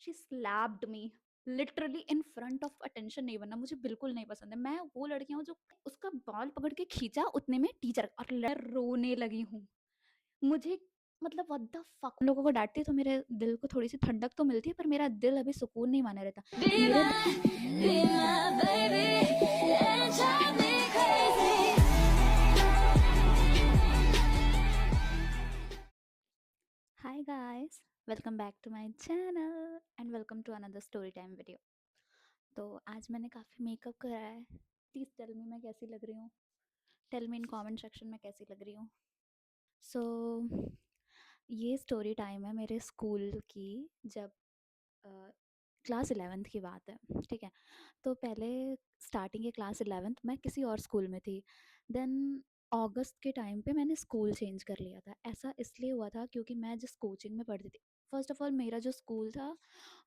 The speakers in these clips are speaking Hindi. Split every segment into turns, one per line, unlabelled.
She slapped me literally in front of attention. नहीं बनना मुझे बिल्कुल नहीं पसंद है। मैं वो लड़कियां हूँ जो उसका बाल पकड़ के खींचा उतने में टीचर और रोने लगी हूँ। मुझे मतलब व्हाट द फक। लोगों को डांटती तो मेरे दिल को थोड़ी सी ठंडक तो मिलती है, पर मेरा दिल अभी सुकून नहीं माने रहता। मेरे hi guys, welcome back to my channel and welcome to another story time video. तो आज मैंने काफ़ी मेकअप कराया है। प्लीज़ टेल मी मैं कैसी लग रही हूँ। Tell me in comment section में कैसी लग रही हूँ। सो ये स्टोरी टाइम है मेरे स्कूल की, जब क्लास 11th की बात है। ठीक है, तो पहले स्टार्टिंग के क्लास 11th मैं किसी और स्कूल में थी। देन अगस्त के टाइम पे मैंने स्कूल चेंज कर लिया था। ऐसा इसलिए हुआ था क्योंकि मैं जिस कोचिंग में पढ़ती थी, फर्स्ट ऑफ ऑल मेरा जो स्कूल था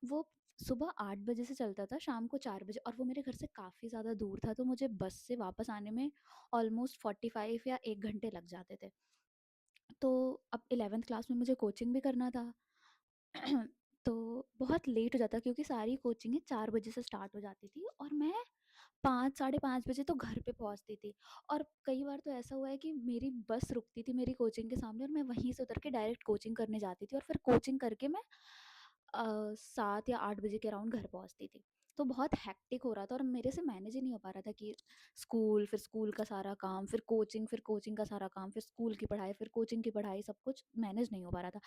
वो सुबह 8 बजे से चलता था शाम को 4 बजे, और वो मेरे घर से काफ़ी ज़्यादा दूर था, तो मुझे बस से वापस आने में ऑलमोस्ट 45 या 1 घंटे लग जाते थे। तो अब 11th क्लास में मुझे कोचिंग भी करना था। तो बहुत लेट हो जाता क्योंकि सारी कोचिंगें 4 बजे से स्टार्ट हो जाती थी और मैं 5 साढ़े 5 बजे तो घर पे पहुंचती थी। और कई बार तो ऐसा हुआ है कि मेरी बस रुकती थी मेरी कोचिंग के सामने और मैं वहीं से उतर के डायरेक्ट कोचिंग करने जाती थी, और फिर कोचिंग करके मैं 7 या 8 बजे के अराउंड घर पहुंचती थी। तो बहुत हेक्टिक हो रहा था और मेरे से मैनेज ही नहीं हो पा रहा था कि स्कूल, फिर स्कूल का सारा काम, फिर कोचिंग का सारा काम, फिर स्कूल की पढ़ाई, फिर कोचिंग की पढ़ाई, सब कुछ मैनेज नहीं हो पा रहा था।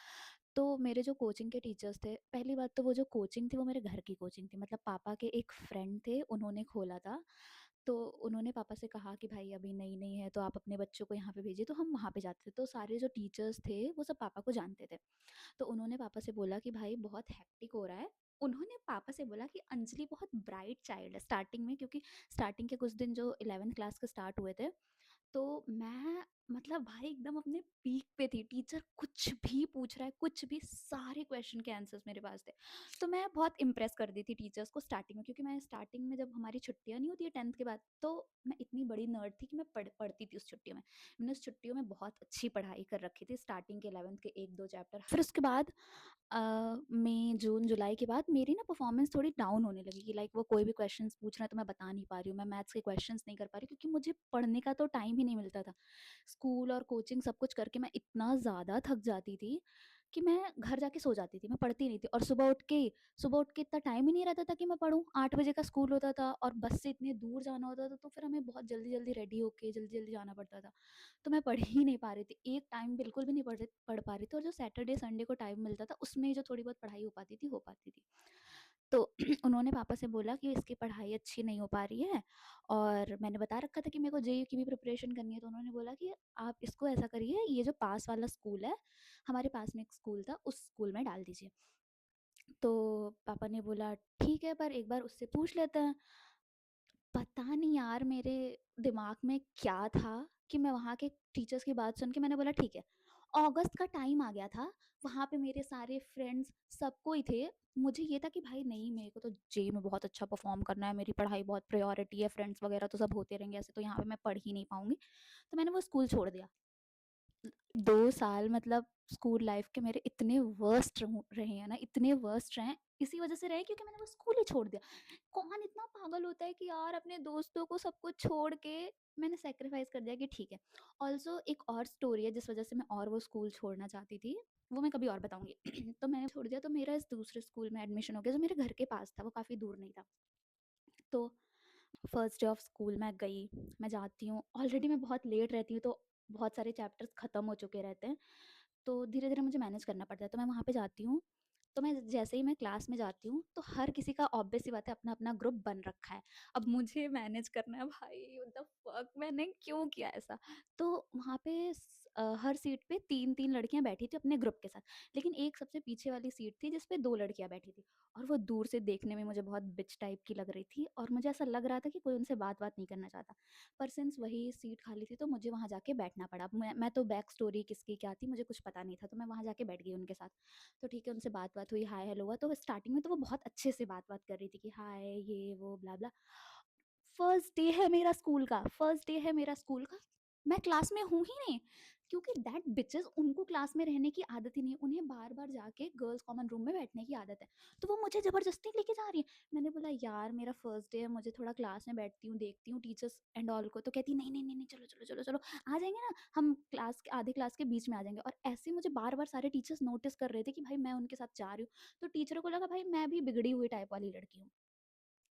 तो मेरे जो कोचिंग के टीचर्स थे, पहली बात तो वो जो कोचिंग थी वो मेरे घर की कोचिंग थी, मतलब पापा के एक फ्रेंड थे, उन्होंने खोला था। तो उन्होंने पापा से कहा कि भाई अभी नई-नई है तो आप अपने बच्चों को यहाँ पे भेजिए, तो हम वहाँ पे जाते थे। तो सारे जो टीचर्स थे वो सब पापा को जानते थे। तो उन्होंने पापा से बोला कि भाई बहुत हेक्टिक हो रहा है। उन्होंने पापा से बोला कि अंजलि बहुत ब्राइट चाइल्ड है स्टार्टिंग में, क्योंकि स्टार्टिंग के कुछ दिन जो 11th क्लास के स्टार्ट हुए थे, तो मैं मतलब भाई एकदम अपने पीक पे थी। टीचर कुछ भी पूछ रहा है, कुछ भी, सारे क्वेश्चन के आंसर्स मेरे पास थे। तो मैं बहुत इम्प्रेस कर दी थी टीचर्स को स्टार्टिंग में, क्योंकि मैं स्टार्टिंग में जब हमारी छुट्टियां नहीं होती है 10th के बाद, तो मैं इतनी बड़ी नर्ड थी कि मैं पढ़ती थी उस छुट्टियों में। मैंने उस छुट्टियों में बहुत अच्छी पढ़ाई कर रखी थी, स्टार्टिंग के 11th के 1-2 चैप्टर। फिर उसके बाद मई, जून, जुलाई के बाद मेरी ना परफॉर्मेंस थोड़ी डाउन होने लगी कि लाइक वो कोई भी क्वेश्चंस पूछ रहा है तो मैं बता नहीं पा रही हूँ, मैं मैथ्स के क्वेश्चंस नहीं कर पा रही क्योंकि मुझे पढ़ने का तो टाइम ही नहीं मिलता था। स्कूल और कोचिंग सब कुछ करके मैं इतना ज़्यादा थक जाती थी कि मैं घर जाके सो जाती थी, मैं पढ़ती नहीं थी। और सुबह उठ के इतना टाइम ही नहीं रहता था कि मैं पढूँ। 8 बजे का स्कूल होता था और बस से इतने दूर जाना होता था, तो फिर हमें बहुत जल्दी-जल्दी रेडी होके जल्दी-जल्दी जाना पड़ता था। तो मैं पढ़ ही नहीं पा रही थी, एक टाइम बिल्कुल भी नहीं पढ़ पा रही थी, और जो सैटरडे संडे को टाइम मिलता था उसमें जो थोड़ी बहुत पढ़ाई हो पाती थी। तो उन्होंने पापा से बोला कि इसकी पढ़ाई अच्छी नहीं हो पा रही है, और मैंने बता रखा था कि मेरे को जेईई की भी प्रिपरेशन करनी है। तो उन्होंने बोला कि आप इसको ऐसा करिए, ये जो पास वाला स्कूल है, हमारे पास में एक स्कूल था, उस स्कूल में डाल दीजिए। तो पापा ने बोला ठीक है, पर एक बार उससे पूछ लेते हैं। पता नहीं यार मेरे दिमाग में क्या था कि मैं वहाँ के टीचर्स की बात सुन के मैंने बोला ठीक है। अगस्त का टाइम आ गया था, वहाँ पे मेरे सारे फ्रेंड्स सब कोई थे। मुझे ये था कि भाई नहीं, मेरे को तो जेईई में बहुत अच्छा परफॉर्म करना है, मेरी पढ़ाई बहुत प्रायोरिटी है, फ्रेंड्स वगैरह तो सब होते रहेंगे, ऐसे तो यहाँ पे मैं पढ़ ही नहीं पाऊंगी। तो मैंने वो स्कूल छोड़ दिया। 2 साल मतलब स्कूल लाइफ के मेरे इतने वर्स्ट रहे हैं ना, इतने वर्स्ट रहे, इसी वजह से रहे क्योंकि मैंने वो स्कूल ही छोड़ दिया। कौन इतना पागल होता है कि यार अपने दोस्तों को सब कुछ छोड़ के, मैंने सेक्रीफाइस कर दिया कि ठीक है। ऑल्सो एक और स्टोरी है जिस वजह से मैं और वो स्कूल छोड़ना चाहती थी, वो मैं कभी और बताऊंगी। तो मैंने छोड़ दिया, तो मेरा इस दूसरे स्कूल में एडमिशन हो गया जो मेरे घर के पास था, वो काफ़ी दूर नहीं था। तो फर्स्ट डे ऑफ स्कूल मैं गई, मैं जाती हूँ, ऑलरेडी मैं बहुत लेट रहती हूँ, तो बहुत सारे चैप्टर्स ख़त्म हो चुके रहते हैं, तो धीरे-धीरे मुझे मैनेज करना पड़ता है। तो मैं वहाँ पे जाती हूँ, तो मैं जैसे ही मैं क्लास में जाती हूँ, तो हर किसी का ऑब्वियस सी बात है अपना-अपना ग्रुप बन रखा है। अब मुझे मैनेज करना है, भाई व्हाट द फक, मैंने क्यों किया ऐसा? तो वहाँ पे हर सीट पे 3-3 लड़कियाँ बैठी थी अपने ग्रुप के साथ, लेकिन एक सबसे पीछे वाली सीट थी जिस पे 2 लड़कियाँ बैठी थी, और वो दूर से देखने में मुझे बहुत बिच टाइप की लग रही थी, और मुझे ऐसा लग रहा था कि कोई उनसे बात-वात नहीं करना चाहता। पर सिंस वही सीट खाली थी तो मुझे वहाँ जाके बैठना पड़ा। अब मैं तो बैक स्टोरी किसकी क्या थी मुझे कुछ पता नहीं था, तो मैं वहाँ जाके बैठ गई उनके साथ। तो ठीक है, उनसे बात-वात हुई, हाय हेलो हुआ, तो स्टार्टिंग में तो वो बहुत अच्छे से बात-वात कर रही थी कि हाय ये वो ब्ला ब्ला। फर्स्ट डे है मेरा स्कूल का, मैं क्लास में हूँ ही नहीं, क्योंकि दैट बिचेस उनको क्लास में रहने की आदत ही नहीं है, उन्हें बार बार जाके गर्ल्स कॉमन रूम में बैठने की आदत है। तो वो मुझे ज़बरदस्ती लेके जा रही है। मैंने बोला यार मेरा फर्स्ट डे है, मुझे थोड़ा क्लास में बैठती हूँ, देखती हूँ टीचर्स एंड ऑल को। तो कहती नहीं नहीं नहीं नहीं, चलो चलो चलो चलो, आ जाएंगे ना हम, क्लास के आधे क्लास के बीच में आ जाएंगे। और ऐसे मुझे बार बार सारे टीचर्स नोटिस कर रहे थे कि भाई मैं उनके साथ जा रही हूँ। तो टीचरों को लगा भाई मैं भी बिगड़ी हुई टाइप वाली लड़की हूँ।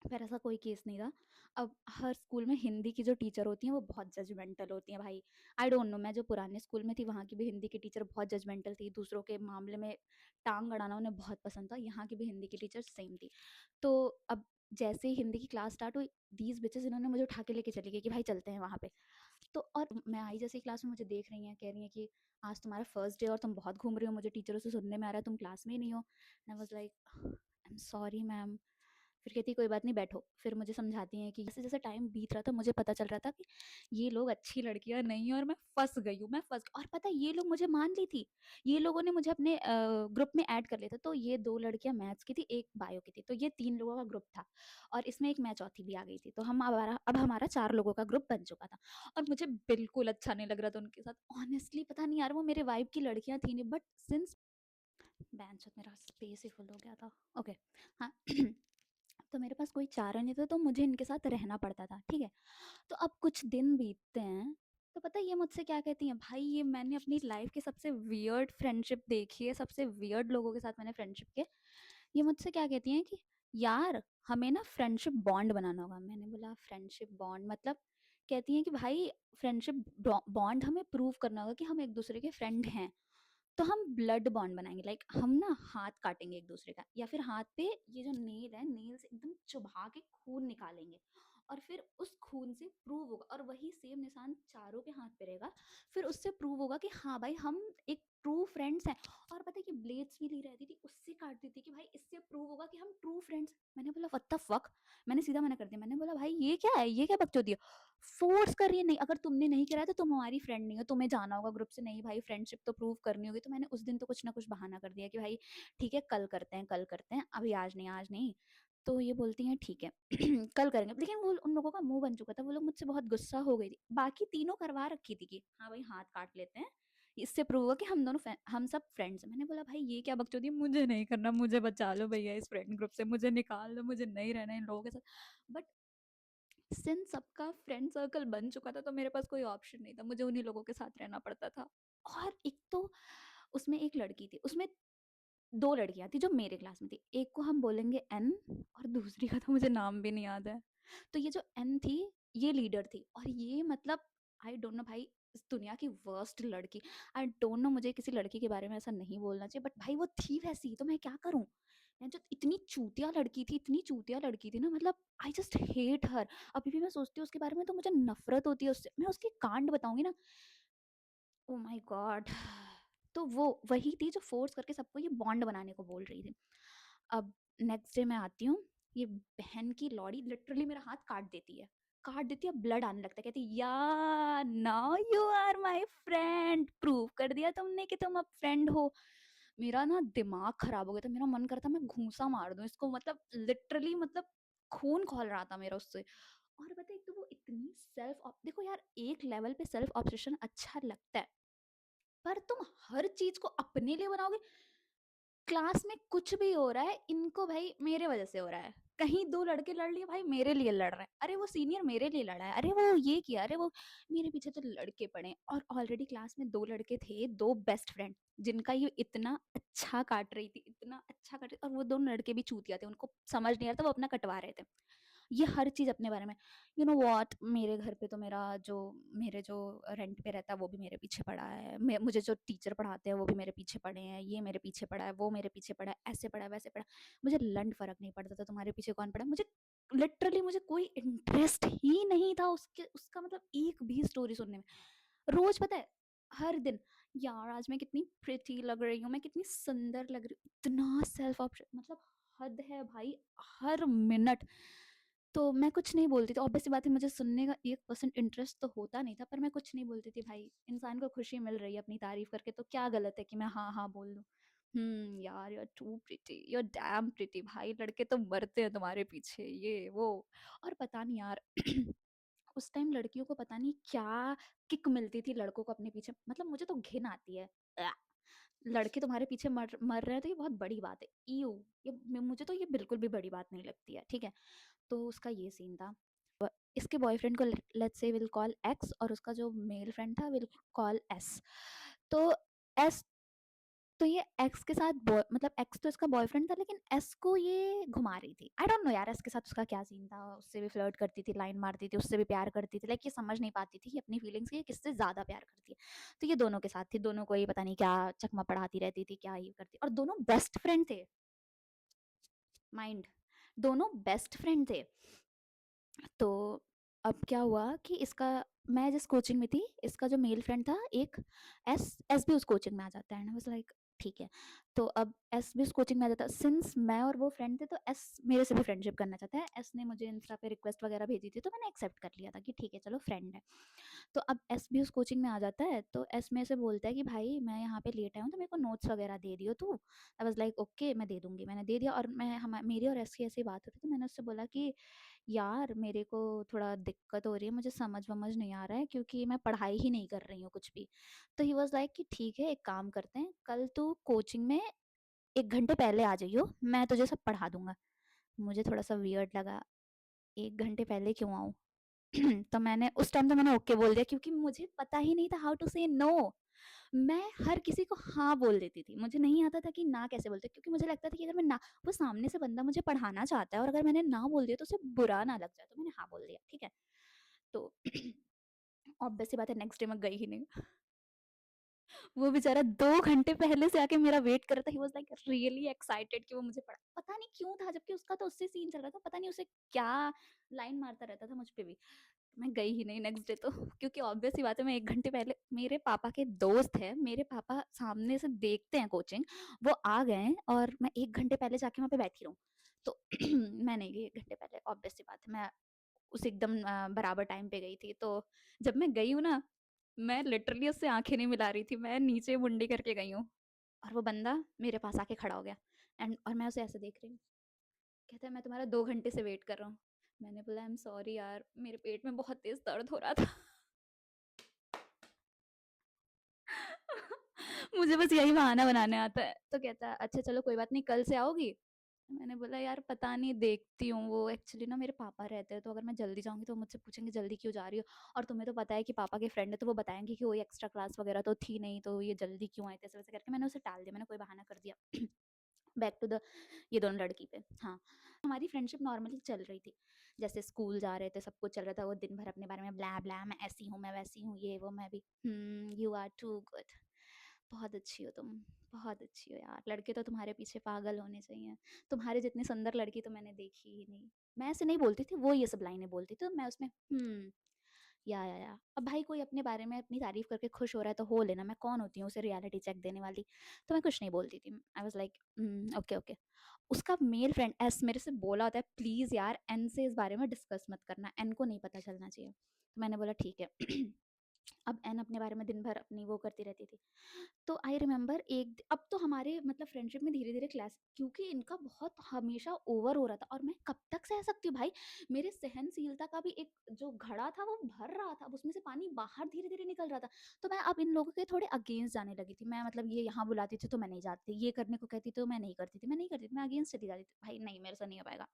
पर ऐसा कोई केस नहीं था। अब हर स्कूल में हिंदी की जो टीचर होती हैं वो बहुत जजमेंटल होती हैं भाई। आई डोंट नो, मैं जो पुराने स्कूल में थी वहाँ की भी हिंदी की टीचर बहुत जजमेंटल थी, दूसरों के मामले में टांग अड़ाना उन्हें बहुत पसंद था। यहाँ की भी हिंदी की टीचर सेम थी। तो अब जैसे ही हिंदी की क्लास स्टार्ट हुई, दीज बिचेस इन्होंने मुझे उठा के लेके चली गई कि भाई चलते हैं वहाँ पे। तो और मैं आई जैसे ही क्लास में, मुझे देख रही हैं, कह रही हैं कि आज तुम्हारा फर्स्ट डे और तुम बहुत घूम रही हो, मुझे टीचरों से सुनने में आ रहा है तुम क्लास में ही नहीं हो। I was like I am sorry ma'am. फिर कहती कोई बात नहीं बैठो। फिर मुझे समझाती हैं कि जैसे जैसे टाइम बीत रहा था मुझे पता चल रहा था कि ये लोग अच्छी लड़कियां नहीं है और मैं फंस गई हूँ, मैं फंस। और पता है ये लोग मुझे मान ली थी, ये लोगों ने मुझे अपने ग्रुप में ऐड कर लिया था। तो ये 2 लड़कियां मैथ्स की थी, एक बायो की थी, तो ये 3 लोगों का ग्रुप था। और इसमें एक मैं चौथी भी आ गई थी, तो हम अब हमारा 4 लोगों का ग्रुप बन चुका था। और मुझे बिल्कुल अच्छा नहीं लग रहा था उनके साथ, ऑनेस्टली पता नहीं यार वो मेरे वाइब की लड़कियां थी नहीं, बट सिंस बेंच मेरा स्पेस ही फुल हो गया था। ओके, हाँ। तो मेरे पास कोई चारा नहीं था, तो मुझे इनके साथ रहना पड़ता था, ठीक है। तो अब कुछ दिन बीतते हैं, तो पता है ये मुझसे क्या कहती हैं, भाई ये मैंने अपनी लाइफ के सबसे वियर्ड फ्रेंडशिप देखी है, सबसे वियर्ड लोगों के साथ मैंने फ्रेंडशिप किया। ये मुझसे क्या कहती हैं कि यार हमें ना फ्रेंडशिप बॉन्ड बनाना होगा। मैंने बोला फ्रेंडशिप बॉन्ड मतलब? कहती हैं कि भाई फ्रेंडशिप बॉन्ड हमें प्रूव करना होगा कि हम एक दूसरे के फ्रेंड हैं। तो हम ब्लड बॉन्ड बनाएंगे, लाइक हम ना हाथ काटेंगे एक दूसरे का, या फिर हाथ पे ये जो नेल है, नेल से एकदम चुभा के खून निकालेंगे। और फिर उस खून से प्रूव होगा, और वही सेम निशान चारों के हाथ पे रहेगा। फिर उससे प्रूव होगा कि हाँ भाई हम एक ट्रू फ्रेंड्स हैं। और पता है कि ब्लेड्स भी ली रहती थी, उससे काटती थी कि भाई इससे प्रूव होगा कि हम ट्रू फ्रेंड्स। मैंने बोला व्हाट द फक। मैंने सीधा मना कर दिया, मैंने बोला भाई ये क्या है, ये क्या बकचोदी है। फोर्स कर रही है, नहीं अगर तुमने नहीं करा तो तुम हमारी फ्रेंड नहीं हो, तुम्हें जाना होगा ग्रुप से। नहीं भाई फ्रेंडशिप तो प्रूव करनी होगी। तो मैंने उस दिन तो कुछ ना कुछ बहाना कर दिया कि भाई ठीक है कल करते हैं, कल करते हैं, अभी आज नहीं, आज नहीं। तो ये बोलती हैं ठीक है कल करेंगे। लेकिन वो उन लोगों का मुंह बन चुका था, वो लोग मुझसे बहुत गुस्सा हो गई थी। बाकी तीनों करवा रखी थी कि हाँ भाई हाथ काट लेते हैं, इससे प्रूव हुआ कि हम दोनों हम सब फ्रेंड्स हैं। मैंने बोला भाई ये क्या बकचोदी है, मुझे नहीं करना, मुझे बचा लो भैया इस फ्रेंड ग्रुप से, मुझे निकाल दो, मुझे नहीं रहना इन लोगों के साथ। बट सिंस सबका फ्रेंड सर्कल बन चुका था तो मेरे पास कोई ऑप्शन नहीं था, मुझे उन्हीं लोगों के साथ रहना पड़ता था। और एक तो उसमें एक लड़की थी, उसमें 2 लड़कियां थी जो मेरे क्लास में थी। एक को हम बोलेंगे एन, और दूसरी का तो मुझे नाम भी नहीं याद है। तो ये जो एन थी, ये लीडर थी। और ये मतलब आई डोंट नो भाई, इस दुनिया की वर्स्ट लड़की। आई डोंट नो, मुझे किसी लड़की के बारे में ऐसा नहीं बोलना चाहिए, बट भाई वो थी वैसी, तो मैं क्या करूं। मैं जो इतनी चूतिया लड़की थी, इतनी चूतिया लड़की थी ना, मतलब आई जस्ट हेट हर। अभी भी मैं सोचती हूँ उसके बारे में तो मुझे नफरत होती है उससे। मैं उसके कांड बताऊंगी ना, ओ माय गॉड। तो वो वही थी जो फोर्स करके सबको ये बॉन्ड बनाने को बोल रही थी। अब नेक्स्ट डे मैं आती हूँ, ये बहन की लौड़ी लिटरली मेरा हाथ काट देती है, काट देती है, ब्लड आने लगता है। कहती या now you are my friend, prove कर दिया तुमने कि तुम अब फ्रेंड हो। मेरा ना दिमाग खराब हो गया था, मेरा मन करता मैं घूंसा मार दूं इसको, मतलब लिटरली, मतलब खून खौल रहा था मेरा उससे। और पता है एक तो वो इतनी सेल्फ, देखो यार एक लेवल पे सेल्फ ऑब्सेशन अच्छा लगता है, पर तुम हर चीज को अपने लिए बनाओगे। क्लास में कुछ भी हो रहा है, इनको भाई मेरे वजह से हो रहा है। कहीं 2 लड़के लड़ लिए, भाई मेरे लिए लड़ रहे हैं। अरे वो सीनियर मेरे लिए लड़ा है, अरे वो ये किया, अरे वो मेरे पीछे तो लड़के पड़े। और ऑलरेडी क्लास में 2 लड़के थे, 2 बेस्ट फ्रेंड, जिनका ये इतना अच्छा काट रही थी, इतना अच्छा काट रही थी। और वो दोनों लड़के भी चूतिया थे, उनको समझ नहीं आ रहा था, वो अपना कटवा रहे थे। ये हर चीज़ अपने बारे में। यू नो व्हाट, मेरे घर पे तो मेरे जो रेंट पे रहता है वो भी मेरे पीछे पड़ा है। मुझे जो टीचर पढ़ाते हैं वो भी मेरे पीछे पड़े हैं। ये मेरे पीछे पड़ा है, वो मेरे पीछे पड़ा है, ऐसे पड़ा है, वैसे पड़ा है। मुझे लंड फर्क नहीं पड़ता था तुम्हारे पीछे कौन पड़ा है। मुझे लिटरली मुझे कोई इंटरेस्ट ही नहीं था उसके, उसका मतलब एक भी स्टोरी सुनने में। रोज पता है, हर दिन, यार आज मैं कितनी प्रिटी लग रही हूँ, मैं कितनी सुंदर लग रही हूँ, इतना सेल्फ ऑप्शन, मतलब हद है भाई। हर मिनट। तो मैं कुछ नहीं बोलती थी, ऑब्वियस सी बात है, मुझे सुनने का 1% इंटरेस्ट तो होता नहीं था, पर मैं कुछ नहीं बोलती थी भाई। इंसान को खुशी मिल रही है अपनी तारीफ करके, तो क्या गलत है कि मैं हाँ हाँ बोल दूँ। यार, you are too pretty, you are damn pretty, भाई लड़के तो मरते हैं तुम्हारे पीछे, ये वो। और पता नहीं यार उस टाइम लड़कियों को पता नहीं क्या किक मिलती थी लड़कों को अपने पीछे, मतलब मुझे तो घिन आती है। लड़के तुम्हारे पीछे मर मर रहे हैं तो ये बहुत बड़ी बात है। ईयू, मुझे तो ये बिल्कुल भी बड़ी बात नहीं लगती है, ठीक है। तो उसका ये सीन था। इसके बॉयफ्रेंड को let's say will call x, और उसका जो मेल फ्रेंड था विल कॉल एस। तो एस, तो ये एक्स के साथ मतलब एक्स तो इसका बॉयफ्रेंड था, लेकिन एस को ये घुमा रही थी। आई डोंट नो यार एस के साथ उसका क्या सीन था, उससे भी फ्लर्ट करती थी, लाइन मारती थी, उससे भी प्यार करती थी, लाइक ये समझ नहीं पाती थी कि अपनी फीलिंग्स की किससे ज्यादा प्यार करती है। तो ये दोनों के साथ थी, दोनों को ही पता नहीं क्या चकमा पढ़ाती रहती थी, क्या ये करती, और दोनों बेस्ट फ्रेंड थे। माइंड, दोनों बेस्ट फ्रेंड थे। तो अब क्या हुआ कि इसका, मैं जिस कोचिंग में थी, इसका जो मेल फ्रेंड था एक एस, एस भी उस कोचिंग में आ जाता है, एंड आई वाज लाइक ठीक है। तो अब एस भी उस कोचिंग में आ जाता है, सिंस मैं और वो फ्रेंड थे तो एस मेरे से भी फ्रेंडशिप करना चाहता है। एस ने मुझे इंस्टा पे रिक्वेस्ट वगैरह भेजी थी तो मैंने एक्सेप्ट कर लिया था कि ठीक है चलो फ्रेंड है। तो अब एस भी उस कोचिंग में आ जाता है, तो एस मेरे से बोलता है कि भाई मैं यहाँ पे लेट आया हूँ तो मेरे को नोट्स वगैरह दे दियो तू। आई वाज लाइक ओके मैं दे दूंगी, मैंने दे दिया। और मैं मेरी और एस की ऐसी बात होती, तो मैंने उससे बोला कि यार मेरे को थोड़ा दिक्कत हो रही है, मुझे समझ वमझ नहीं आ रहा है क्योंकि मैं पढ़ाई ही नहीं कर रही हूँ कुछ भी। तो ही वॉज लाइक कि ठीक है एक काम करते हैं, कल तू कोचिंग में 1 घंटे पहले आ जाइयो, मैं तुझे सब पढ़ा दूंगा। मुझे थोड़ा सा वियर्ड लगा, 1 घंटे पहले क्यों आऊँ? तो मैंने उस टाइम तो मैंने ओके बोल दिया, क्योंकि मुझे पता ही नहीं था हाउ टू से नो। मैं हर किसी को हाँ बोल देती थी, मुझे नहीं आता था कि ना कैसे बोलते, क्योंकि मुझे लगता था कि अगर मैं ना, वो सामने से बंदा मुझे पढ़ाना चाहता है और अगर मैंने ना बोल दिया तो उसे बुरा ना लग जाए, तो मैंने हाँ बोल दिया, ठीक है। तो ऑब्वियस सी बात है नेक्स्ट डे मैं गई ही नहीं। वो बेचारा 2 घंटे पहले से आके मेरा वेट कर रहा था, he was like really excited कि वो मुझे पढ़ा, पता नहीं क्यों था, जबकि उसका तो उससे सीन चल रहा था, पता नहीं उसे क्या लाइन मारता रहता था मुझ पे भी। मैं गई ही नहीं नेक्स्ट डे तो, क्योंकि ऑब्वियस सी बात है मैं 1 घंटे पहले, मेरे पापा के दोस्त है, मेरे पापा सामने से देखते हैं कोचिंग, वो आ गए हैं और मैं 1 घंटे पहले जाके वहाँ पे बैठी रहूँ। तो मैं नहीं गई 1 घंटे पहले, ऑब्वियस सी बात है, मैं उस एकदम बराबर टाइम पे गई थी। तो जब मैं गई हूँ ना, मैं लिटरली उससे आंखें नहीं मिला रही थी, मैं नीचे मुंडी करके गई हूँ, और वो बंदा मेरे पास आके खड़ा हो गया। एंड और मैं उसे ऐसे देख रही हूँ, कहता है मैं तुम्हारा 2 घंटे से वेट कर रहा हूँ। मैंने बोला आई एम सॉरी यार, मेरे पेट में बहुत तेज दर्द हो रहा था। मुझे बस यही बहाना बनाने आता है। तो कहता है अच्छा चलो कोई बात नहीं, कल से आओगी? मैंने बोला यार पता नहीं, देखती हूँ, वो एक्चुअली ना मेरे पापा रहते हैं, तो अगर मैं जल्दी जाऊंगी तो मुझसे पूछेंगे जल्दी क्यों जा रही हो, और तुम्हें तो पता है कि पापा के फ्रेंड है, तो वो बताएंगे कि कोई एक्स्ट्रा क्लास वगैरह तो थी नहीं, तो ये जल्दी क्यों आए थे, ऐसे वैसे करके मैंने उसे टाल दिया, मैंने कोई बहाना कर दिया। बैक टू द ये दोनों लड़की पे। हाँ, हमारी फ्रेंडशिप नॉर्मली चल रही थी, जैसे स्कूल जा रहे थे सब कुछ चल रहा था, वो दिन भर अपने बारे में ब्ला ब्ला, मैं ऐसी हूँ मैं वैसी हूँ ये वो, मैं भी यू आर टू गुड, बहुत अच्छी हो तुम, बहुत अच्छी हो यार, लड़के तो तुम्हारे पीछे पागल होने चाहिए, तुम्हारे जितनी सुंदर लड़की तो मैंने देखी ही नहीं। मैं ऐसे नहीं बोलती थी, वो ये सब लाइनें बोलती थी, तो मैं उसमें या अब भाई कोई अपने बारे में अपनी तारीफ करके खुश हो रहा है तो हो लेना, मैं कौन होती हूँ उसे रियलिटी चेक देने वाली। तो मैं कुछ नहीं बोलती थी, I was like okay okay. उसका मेल फ्रेंड एस मेरे से बोला होता है प्लीज यार एन से इस बारे में डिस्कस मत करना, एन को नहीं पता चलना चाहिए। तो मैंने बोला ठीक है। अब एन अपने बारे में दिन भर अपनी वो करती रहती थी। तो आई रिमेंबर अब तो हमारे मतलब फ्रेंडशिप में धीरे धीरे क्लास, क्योंकि इनका बहुत हमेशा ओवर हो रहा था, और मैं कब तक सह सकती हूँ भाई, मेरे सहनशीलता का भी एक जो घड़ा था वो भर रहा था, अब उसमें से पानी बाहर धीरे धीरे निकल रहा था। तो मैं अब इन लोगों के थोड़े अगेंस्ट जाने लगी थी, मैं मतलब ये यहाँ बुलाती थी तो मैं नहीं जाती, ये करने को कहती तो मैं नहीं करती थी, मैं अगेंस्ट चली जाती थी, भाई नहीं मेरे से नहीं हो पाएगा,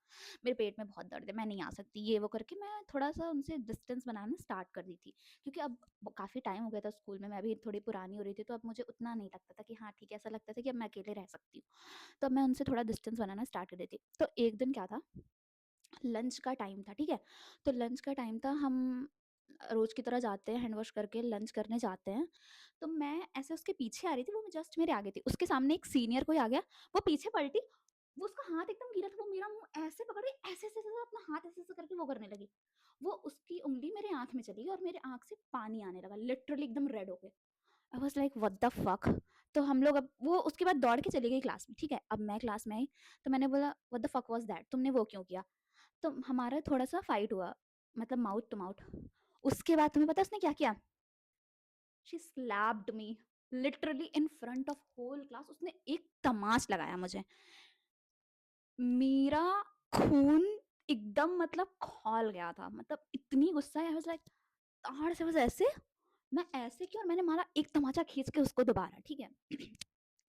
मेरे पेट में बहुत दर्द है, मैं नहीं आ सकती, ये वो करके मैं थोड़ा सा उनसे डिस्टेंस बनाना स्टार्ट कर दी थी। क्योंकि अब काफ़ी टाइम हो गया था स्कूल में, मैं भी थोड़ी पुरानी हो रही थी, तो अब मुझे उतना नहीं लगता था कि हाँ ठीक है, ऐसा लगता था कि अब मैं अकेले रह सकती हूँ। तो अब मैं उनसे थोड़ा डिस्टेंस बनाना स्टार्ट कर देती। तो एक दिन क्या था, लंच का टाइम था, ठीक है। तो लंच का टाइम था, हम रोज की तरह जाते हैं, हैंड वॉश करके लंच करने जाते हैं। तो मैं ऐसे उसके पीछे आ रही थी, वो जस्ट मेरे आगे थी, उसके सामने एक सीनियर कोई आ गया, वो पीछे पलटी, वो उसका हाथ एकदम गिरा था, वो मेरा मुंह ऐसे पकड़े, ऐसे ऐसे ऐसे अपना हाथ ऐसे ऐसे करके वो करने लगी। वो उसकी उंगली मेरे आंख में चली गई और मेरे आंख से पानी आने लगा, लिटरली एकदम रेड हो गए। I was like what the fuck. तो हम लोग, अब वो उसके बाद दौड़ के चली गई क्लास में, ठीक है। अब मैं क्लास में आई, तो मैंने बोला what the fuck was that, तुमने वो क्यों किया? तो हमारा थोड़ा सा फाइट हुआ, मतलब माउथ टू माउथ। उसके बाद तुम्हें पता है उसने क्या किया? She slapped me, literally in front of whole class, उसने एक तमाच लगाया मुझे। मेरा खून एकदम मतलब खौल गया था, मतलब इतनी गुस्सा आई वाज़ लाइक ताड़ से बस ऐसे, मैं ऐसे की और मैंने मारा एक तमाचा खींच के उसको दोबारा, ठीक है?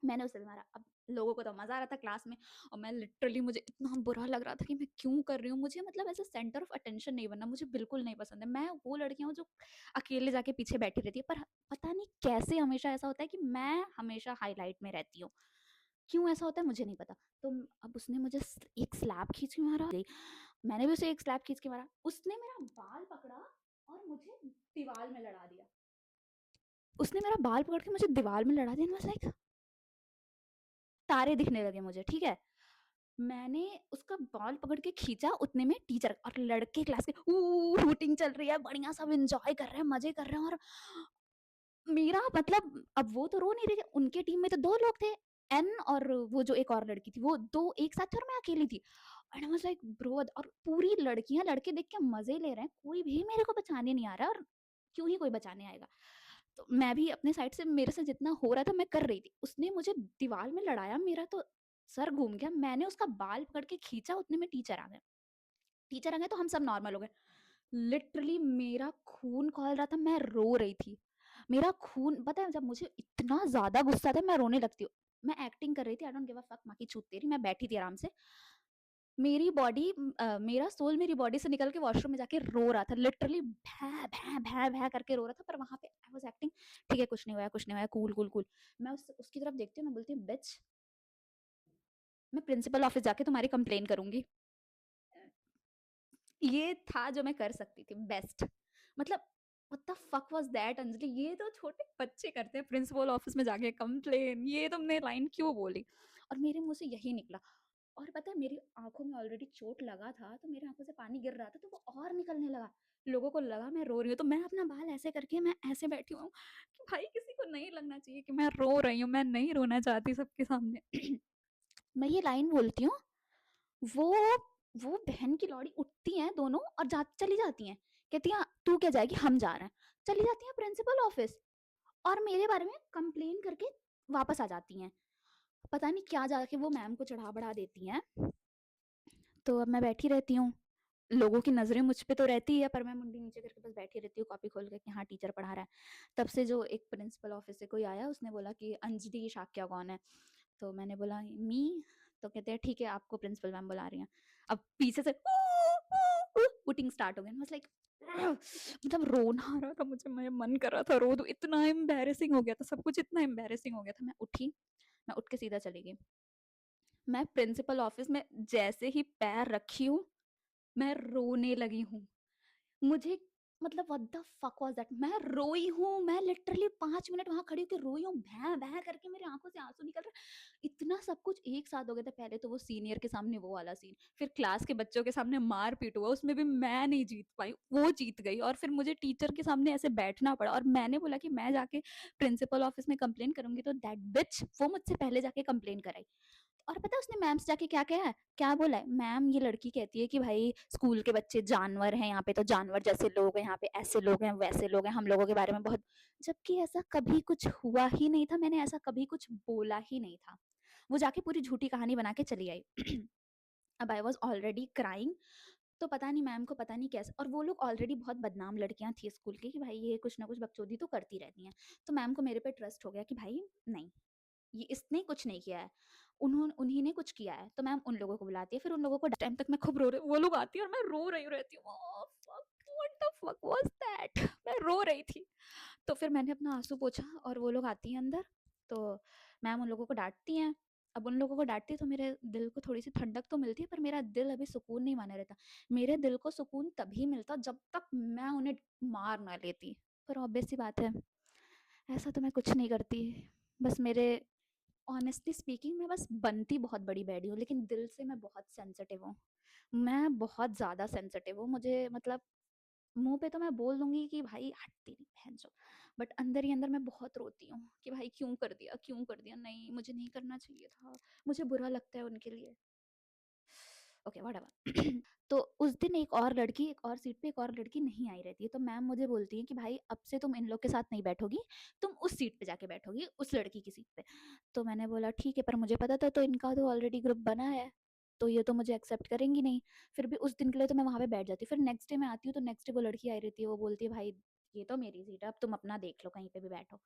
मैंने उसे भी मारा। अब लोगों को तो मज़ा आ रहा था क्लास में और मैं लिटरली, मुझे इतना बुरा लग रहा था कि मैं क्यों कर रही हूँ? मुझे मतलब ऐसे सेंटर ऑफ अटेंशन नहीं बनना मुझे बिल्कुल नहीं पसंद है। मैं वो लड़कियाँ हूँ जो अकेले जाके पीछे बैठी रहती है, पर पता नहीं कैसे हमेशा ऐसा होता है कि मैं हमेशा हाइलाइट में रहती हूँ। क्यों ऐसा होता है मुझे नहीं पता। तो अब उसने मुझे एक स्लैप खींच के मारा, मैंने भी उसे एक स्लैप खींच के मारा। उसने मेरा बाल पकड़ा और मुझे दीवार में लड़ा दिया। उसने मेरा बाल पकड़ के मुझे दीवार में लड़ा दिया। मैं लाइक तारे दिखने लगे मुझे, ठीक है? मैंने उसका बाल पकड़ के खींचा, उतने में टीचर और लड़के क्लास के हूटिंग चल रही है, बढ़िया सब एंजॉय कर रहे हैं, मजे कर रहे हैं। और मेरा मतलब अब वो तो रो नहीं रहे थे, उनके टीम में तो 2 लोग थे, एन और वो जो एक और लड़की थी, वो 2 एक साथ थे और मैं अकेली थी। And I was like bro, और पूरी लड़कियाँ लड़के देख के मज़े ले रहे हैं, कोई भी मेरे को बचाने नहीं आ रहा है और क्यों ही कोई बचाने आएगा। तो मैं भी अपने साइड से मेरे से जितना हो रहा था मैं कर रही थी। उसने मुझे दीवार में लड़ाया, मेरा तो सर घूम गया। मैंने उसका बाल पकड़ के खींचा, उतने में टीचर आ गए। टीचर आ गए तो हम सब नॉर्मल हो गए। लिटरली मेरा खून खौल रहा था, मैं रो रही थी। मेरा खून पता है, जब मुझे इतना ज़्यादा गुस्सा था मैं रोने लगती हूँ। मैं एक्टिंग कर रही थी, I don't give a fuck, माँ की चूत तेरी। मैं बैठी थी आराम से। मेरी बॉडी मेरा सोल मेरी बॉडी से निकल के वॉशरूम में जाके रो रहा था। लिटरली भै भै भै भै करके रो रहा था, पर वहाँ पे आई वाज़ एक्टिंग, ठीक है कुछ नहीं हुआ है, कुछ नहीं हुआ है, कूल कूल कूल। मैं उसकी तरफ देखती हूँ, मैं बोलती हूँ बिच, मैं प्रिंसिपल ऑफिस जाके तुम्हारी कंप्लेन करूँगी। ये था जो मैं कर सकती थी बेस्ट। मतलब what the fuck was that Anjali, ये तो छोटे बच्चे करते हैं प्रिंसिपल ऑफिस में जाके कंप्लेन, ये तुमने लाइन क्यों बोली? और मेरे मुँह से यही निकला। और पता है मेरी आँखों में ऑलरेडी चोट लगा था, तो मेरी आँखों से पानी गिर रहा था, तो वो और निकलने लगा। लोगों को लगा मैं रो रही हूँ, तो मैं अपना बाल ऐसे करके मैं ऐसे बैठी हूँ कि भाई किसी को नहीं लगना चाहिए कि मैं रो रही हूँ, मैं नहीं रोना चाहती सबके सामने। मैं ये लाइन बोलती हूँ, वो वो बहन की लौड़ी उठती हैं दोनों और चली जाती हैं। कहती हैं तू क्या जाएगी, हम जा रहे हैं। चली जाती हैं प्रिंसिपल ऑफिस और मेरे बारे में कंप्लेन करके वापस आ जाती हैं। पता नहीं क्या जाके वो मैम को चढ़ा बढ़ा देती हैं। तो अब मैं बैठी रहती हूँ, लोगों की नज़रें मुझ पे तो रहती ही है, पर मैं मुंडी नीचे करके बस बैठी रहती हूँ कॉपी खोल के कि हाँ टीचर पढ़ा रहा है। तब से जो एक प्रिंसिपल ऑफिस से कोई आया, उसने बोला कि अंजलि शाक्या कौन है? तो मैंने बोला मी। तो कहते हैं ठीक है, आपको प्रिंसिपल मैम बुला रही हैं। अब पीछे से पुटिंग स्टार्ट हो गई। मैं लाइक मतलब रोना आ रहा था मुझे, मेरा मन कर रहा था रो दूं, इतना एम्बैरेसिंग हो गया था सब कुछ, इतना एम्बैरेसिंग हो गया था। मैं उठी, मैं उठ के सीधा चली गई। मैं प्रिंसिपल ऑफिस में जैसे ही पैर रखी हूँ, मैं रोने लगी हूँ। मुझे मतलब what the fuck was that? मैं रोई हूँ, मैं लिटरली 5 मिनट वहाँ खड़ी होके रोई हूँ, भैं-भैं करके मेरी आँखों से आँसू निकल रहे हैं। इतना सब कुछ एक साथ हो गया था। पहले तो वो सीनियर के सामने वो वाला सीन, फिर क्लास के बच्चों के सामने मार-पीट हुआ, उसमें भी मैं नहीं जीत पाई, वो जीत गई और फिर मुझे टीचर के सामने ऐसे बैठना पड़ा और मैंने बोला कि मैं जाके प्रिंसिपल ऑफिस में कंप्लेन करूँगी, तो दैट बिच वो मुझसे पहले जाके कंप्लेन कराई। और पता है उसने मैम से जाके क्या कहा है? क्या बोला है? मैम ये लड़की कहती है कि भाई स्कूल के बच्चे जानवर हैं, यहाँ पे तो जानवर जैसे लोग हैं, यहाँ पे ऐसे लोग हैं, वैसे लोग हैं, हम लोगों के बारे में बहुत, जबकि ऐसा कभी कुछ हुआ ही नहीं था, मैंने ऐसा कभी कुछ बोला ही नहीं था। वो जाके पूरी झूठी कहानी बना के चली आई। अब आई वाज़ ऑलरेडी क्राइंग, तो पता नहीं मैम को पता नहीं कैसे, और वो लोग ऑलरेडी बहुत बदनाम लड़कियाँ थी स्कूल की कि भाई ये कुछ ना कुछ बकचोदी तो करती रहती हैं। तो मैम को मेरे पे ट्रस्ट हो गया कि भाई नहीं, ये इसने कुछ नहीं किया है, उन्हीं ने कुछ किया है। तो मैम उन लोगों को बुलाती है, फिर उन लोगों को टाइम तक मैं खूब रो रही, वो लोग आती है और मैं रो रही रहती हूँ। Oh fuck, what the fuck was that? मैं रो रही थी। तो फिर मैंने अपना आँसू पोंछा और वो लोग आती हैं अंदर, तो मैम उन लोगों को डाँटती हैं। अब उन लोगों को डाँटती है तो मेरे दिल को थोड़ी-सी ठंडक तो मिलती है, पर मेरा दिल अभी सुकून नहीं माने रहता। मेरे दिल को सुकून तभी मिलता जब तक मैं उन्हें मार ना लेती। पर ऑब्वियस सी बात है, ऐसा तो मैं कुछ नहीं करती। बस मेरे ऑनेस्टली स्पीकिंग मैं बस बनती बहुत बड़ी बैडी हूँ, लेकिन दिल से मैं बहुत सेंसिटिव हूँ। मैं बहुत ज़्यादा सेंसिटिव हूँ। मुझे मतलब मुँह पे तो मैं बोल दूँगी कि भाई हट तेरी भैंचो, बट अंदर ही अंदर मैं बहुत रोती हूँ कि भाई क्यों कर दिया, क्यों कर दिया? नहीं, मुझे नहीं करना चाहिए था। मुझे बुरा लगता है उनके लिए। Okay whatever. तो उस दिन एक और सीट पे एक और लड़की नहीं आई रहती है, तो मैम मुझे बोलती है कि भाई अब से तुम इन लोग के साथ नहीं बैठोगी, तुम उस सीट पे जाके बैठोगी, उस लड़की की सीट पे। तो मैंने बोला ठीक है, पर मुझे पता था तो इनका तो ऑलरेडी ग्रुप बना है। तो ये तो मुझे एक्सेप्ट करेंगी नहीं। फिर भी उस दिन के लिए तो मैं वहाँ पे बैठ जाती हूँ। फिर नेक्स्ट डे मैं आती हूँ तो नेक्स्ट डे वो लड़की आई रहती है, वो बोलती है भाई ये तो मेरी सीट है, अब तुम अपना देख लो कहीं पे भी बैठो।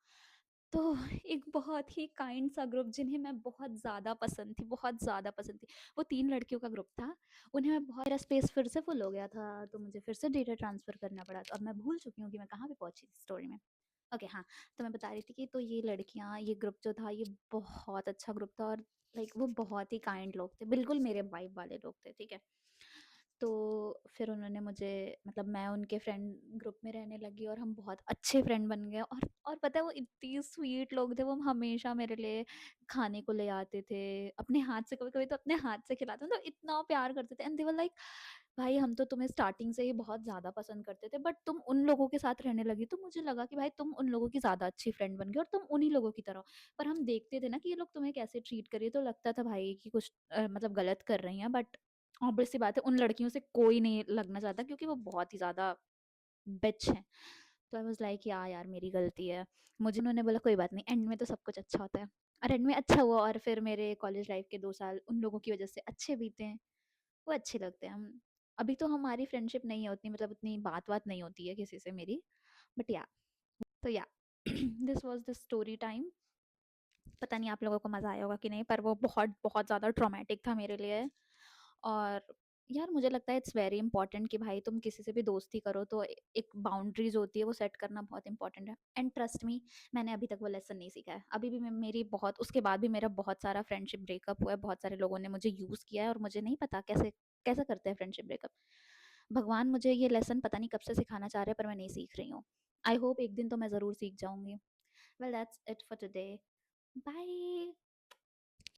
तो एक बहुत ही काइंड सा ग्रुप जिन्हें मैं बहुत ज़्यादा पसंद थी, बहुत ज़्यादा पसंद थी, वो 3 लड़कियों का ग्रुप था। उन्हें मैं बहुत, मेरा स्पेस फिर से फुल हो गया था, तो मुझे फिर से डेटा ट्रांसफ़र करना पड़ा। तो अब मैं भूल चुकी हूँ कि मैं कहाँ पे पहुँची थी स्टोरी में। ओके हाँ, तो मैं बता रही थी कि तो ये लड़कियाँ, ये ग्रुप जो था ये बहुत अच्छा ग्रुप था और लाइक वो बहुत ही काइंड लोग थे, बिल्कुल मेरे वाइब वाले लोग थे, ठीक है? तो फिर उन्होंने मुझे, मतलब मैं उनके फ्रेंड ग्रुप में रहने लगी और हम बहुत अच्छे फ्रेंड बन गए। और पता है वो इतनी स्वीट लोग थे, वो हमेशा मेरे लिए खाने को ले आते थे, अपने हाथ से, कभी-कभी तो अपने हाथ से खिलाते थे, तो इतना प्यार करते थे एंड दे वर लाइक भाई हम तो तुम्हें स्टार्टिंग से ही बहुत ज़्यादा पसंद करते थे, बट तुम उन लोगों के साथ रहने लगी तो मुझे लगा कि भाई तुम उन लोगों की ज़्यादा अच्छी फ्रेंड बन गई और तुम उन्हीं लोगों की तरह हो। पर हम देखते थे ना कि ये लोग तुम्हें कैसे ट्रीट कर रही है, तो लगता था भाई कि कुछ मतलब गलत कर रही हैं, बट ऑब्वियस सी बात है उन लड़कियों से कोई नहीं लगना चाहता क्योंकि वो बहुत ही ज़्यादा बिच हैं। तो आई वाज़ लाइक यार मेरी गलती है। मुझे उन्होंने बोला कोई बात नहीं, एंड में तो सब कुछ अच्छा होता है। और एंड में अच्छा हुआ और फिर मेरे कॉलेज लाइफ के 2 साल उन लोगों की वज़ह से अच्छे बीते हैं। वो अच्छे लगते हैं। हम अभी तो हमारी फ्रेंडशिप नहीं है उतनी, मतलब उतनी बात-वात नहीं होती है किसी से मेरी। बट या तो या this was the story time. पता नहीं आप लोगों को मज़ा आया होगा कि नहीं, पर वो बहुत बहुत ज़्यादा ट्रॉमेटिक था मेरे लिए। और यार मुझे लगता है इट्स वेरी इंपॉर्टेंट कि भाई तुम किसी से भी दोस्ती करो तो एक बाउंड्रीज होती है, वो सेट करना बहुत इंपॉर्टेंट है। एंड ट्रस्ट मी, मैंने अभी तक वो लेसन नहीं सीखा है। अभी भी मेरी बहुत, उसके बाद भी मेरा बहुत सारा फ्रेंडशिप ब्रेकअप हुआ है, बहुत सारे लोगों ने मुझे यूज़ किया है और मुझे नहीं पता कैसे कैसे करते हैं फ्रेंडशिप ब्रेकअप। भगवान मुझे ये लेसन पता नहीं कब से सिखाना चाह रहे हैं, पर मैं नहीं सीख रही हूँ। आई होप एक दिन तो मैं ज़रूर सीख जाऊंगी। Well that's it for today. Bye.